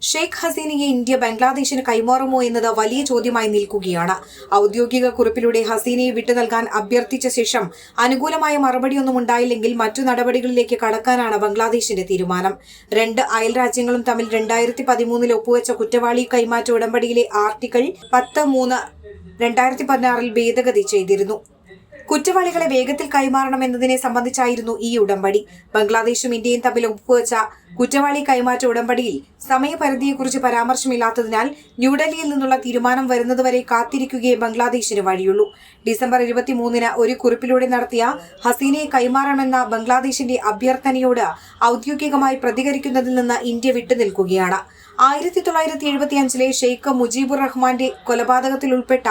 Sheikh ഹസീനയെ India ബംഗ്ലാദേശിന് കൈമാറുമോ എന്നത് വലിയ ചോദ്യമായി നിൽക്കുകയാണ്. ഔദ്യോഗിക കുറിപ്പിലൂടെ ഹസീനയെ വിട്ടു നൽകാൻ അഭ്യർത്ഥിച്ച ശേഷം അനുകൂലമായ മറുപടിയൊന്നും ഉണ്ടായില്ലെങ്കിൽ മറ്റു നടപടികളിലേക്ക് കടക്കാനാണ് ബംഗ്ലാദേശിന്റെ തീരുമാനം. രണ്ട് അയൽ രാജ്യങ്ങളും തമ്മിൽ 2013 ഒപ്പുവെച്ച കുറ്റവാളി കൈമാറ്റ ഉടമ്പടിയിലെ ആർട്ടിക്കിൾ 10(3) 2016 ഭേദഗതി ചെയ്തിരുന്നു. കുറ്റവാളികളെ വേഗത്തിൽ കൈമാറണമെന്നതിനെ സംബന്ധിച്ചായിരുന്നു ഈ ഉടമ്പടി. ബംഗ്ലാദേശും ഇന്ത്യയും തമ്മിൽ ഒപ്പുവെച്ച കുറ്റവാളി കൈമാറ്റ ഉടമ്പടിയിൽ സമയപരിധിയെക്കുറിച്ച് പരാമർശമില്ലാത്തതിനാൽ ന്യൂഡൽഹിയിൽ നിന്നുള്ള തീരുമാനം വരുന്നതുവരെ കാത്തിരിക്കുകയേ ബംഗ്ലാദേശിന് വഴിയുള്ളൂ. ഡിസംബർ 23 ഒരു കുറിപ്പിലൂടെ നടത്തിയ ഹസീനയെ കൈമാറണമെന്ന ബംഗ്ലാദേശിന്റെ അഭ്യർത്ഥനയോട് ഔദ്യോഗികമായി പ്രതികരിക്കുന്നതിൽ നിന്ന് ഇന്ത്യ വിട്ടുനിൽക്കുകയാണ്. 1975 ഷെയ്ഖ് മുജീബുർ റഹ്മാന്റെ കൊലപാതകത്തിൽ ഉൾപ്പെട്ട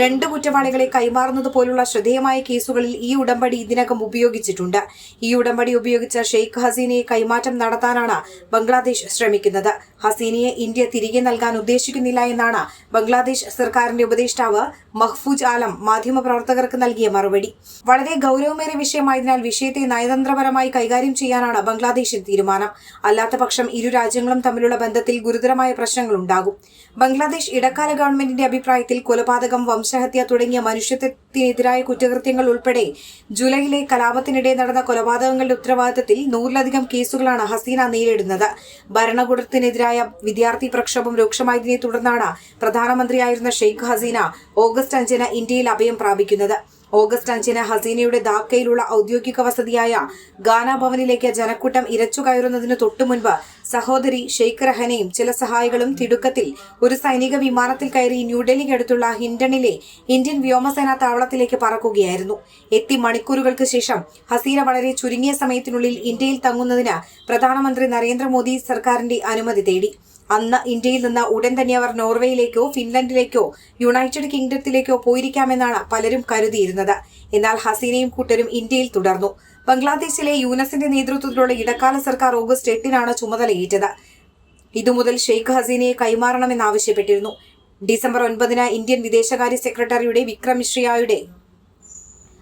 2 കുറ്റവാളികളെ കൈമാറുന്നത് പോലുള്ള ശ്രദ്ധേയമായ കേസുകളിൽ ഈ ഉടമ്പടി ഇതിനകം ഉപയോഗിച്ചിട്ടുണ്ട്. ഈ ഉടമ്പടി ഉപയോഗിച്ച ഷെയ്ഖ് ഹസീനയെ കൈമാറ്റം നടത്താനാണ് ബംഗ്ലാദേശ് ശ്രമിക്കുന്നത്. ഹസീനയെ ഇന്ത്യ തിരികെ നൽകാൻ ഉദ്ദേശിക്കുന്നില്ല എന്നാണ് ബംഗ്ലാദേശ് സർക്കാരിന്റെ ഉപദേഷ്ടാവ് മഹ്ഫൂജ് ആലം മാധ്യമപ്രവർത്തകർക്ക് നൽകിയ മറുപടി. വളരെ ഗൌരവമേറിയ വിഷയമായതിനാൽ വിഷയത്തെ നയതന്ത്രപരമായി കൈകാര്യം ചെയ്യാനാണ് ബംഗ്ലാദേശിന്റെ തീരുമാനം. അല്ലാത്തപക്ഷം ഇരു രാജ്യങ്ങളും തമ്മിലുള്ള ബന്ധത്തിൽ ഗുരുതരമായ പ്രശ്നങ്ങൾ ഉണ്ടാകും. ബംഗ്ലാദേശ് ഇടക്കാല ഗവൺമെന്റിന്റെ അഭിപ്രായത്തിൽ കൊലപാതകം, വംശഹത്യ തുടങ്ങിയ മനുഷ്യത്വത്തിനെതിരായ കുറ്റകൃത്യങ്ങൾ ഉൾപ്പെടെ ജൂലൈയിലെ കലാപത്തിനിടെ നടന്ന കൊലപാതകങ്ങളുടെ ഉത്തരവാദിത്തത്തിൽ 100-ലധികം കേസുകളാണ് ഹസീന നേരിടുന്നത്. ഭരണകൂടത്തിനെതിരായ വിദ്യാർത്ഥി പ്രക്ഷോഭം രൂക്ഷമായതിനെ തുടർന്നാണ് പ്രധാനമന്ത്രിയായിരുന്ന ഷെയ്ഖ് ഹസീന ഓഗസ്റ്റ് 5 ഇന്ത്യയിൽ അഭയം പ്രാപിക്കുന്നത്. ഓഗസ്റ്റ് 5 ഹസീനയുടെ ധാക്കയിലുള്ള ഔദ്യോഗിക വസതിയായ ഗാന ഭവനിലേക്ക് ജനക്കൂട്ടം ഇരച്ചുകയറുന്നതിന് തൊട്ടുമുൻപ് സഹോദരി ഷെയ്ഖ് റഹനയും ചില സഹായികളും തിടുക്കത്തിൽ ഒരു സൈനിക വിമാനത്തിൽ കയറി ന്യൂഡൽഹിക്കടുത്തുള്ള ഹിൻഡണിലെ ഇന്ത്യൻ വ്യോമസേനാ താവളത്തിലേക്ക് പറക്കുകയായിരുന്നു. എത്തി മണിക്കൂറുകൾക്ക് ശേഷം ഹസീന വളരെ ചുരുങ്ങിയ സമയത്തിനുള്ളിൽ ഇന്ത്യയിൽ തങ്ങുന്നതിന് പ്രധാനമന്ത്രി നരേന്ദ്രമോദി സർക്കാരിന്റെ അനുമതി തേടി. അന്ന് ഇന്ത്യയിൽ നിന്ന് ഉടൻ തന്നെ അവർ നോർവേയിലേക്കോ ഫിൻലൻഡിലേക്കോ യുണൈറ്റഡ് കിങ്ഡത്തിലേക്കോ പോയിരിക്കാമെന്നാണ് പലരും കരുതിയിരുന്നത്. എന്നാൽ ഹസീനയും കൂട്ടരും ഇന്ത്യയിൽ തുടർന്നു. ബംഗ്ലാദേശിലെ യൂനസിന്റെ നേതൃത്വത്തിലുള്ള ഇടക്കാല സർക്കാർ ഓഗസ്റ്റ് 8 ചുമതലയേറ്റത്. ഇതുമുതൽ ഷെയ്ഖ് ഹസീനയെ കൈമാറണമെന്നാവശ്യപ്പെട്ടിരുന്നു. ഡിസംബർ 9 ഇന്ത്യൻ വിദേശകാര്യ സെക്രട്ടറിയുടെ വിക്രം മിശ്രയുടെ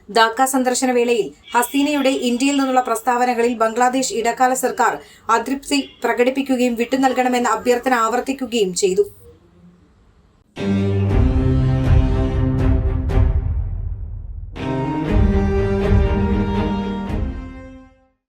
ധാക്ക സന്ദർശന വേളയിൽ ഹസീനയുടെ ഇന്ത്യയിൽ നിന്നുള്ള പ്രസ്താവനകളിൽ ബംഗ്ലാദേശ് ഇടക്കാല സർക്കാർ അതൃപ്തി പ്രകടിപ്പിക്കുകയും വിട്ടുനൽകണമെന്ന അഭ്യർത്ഥന ആവർത്തിക്കുകയും ചെയ്തു.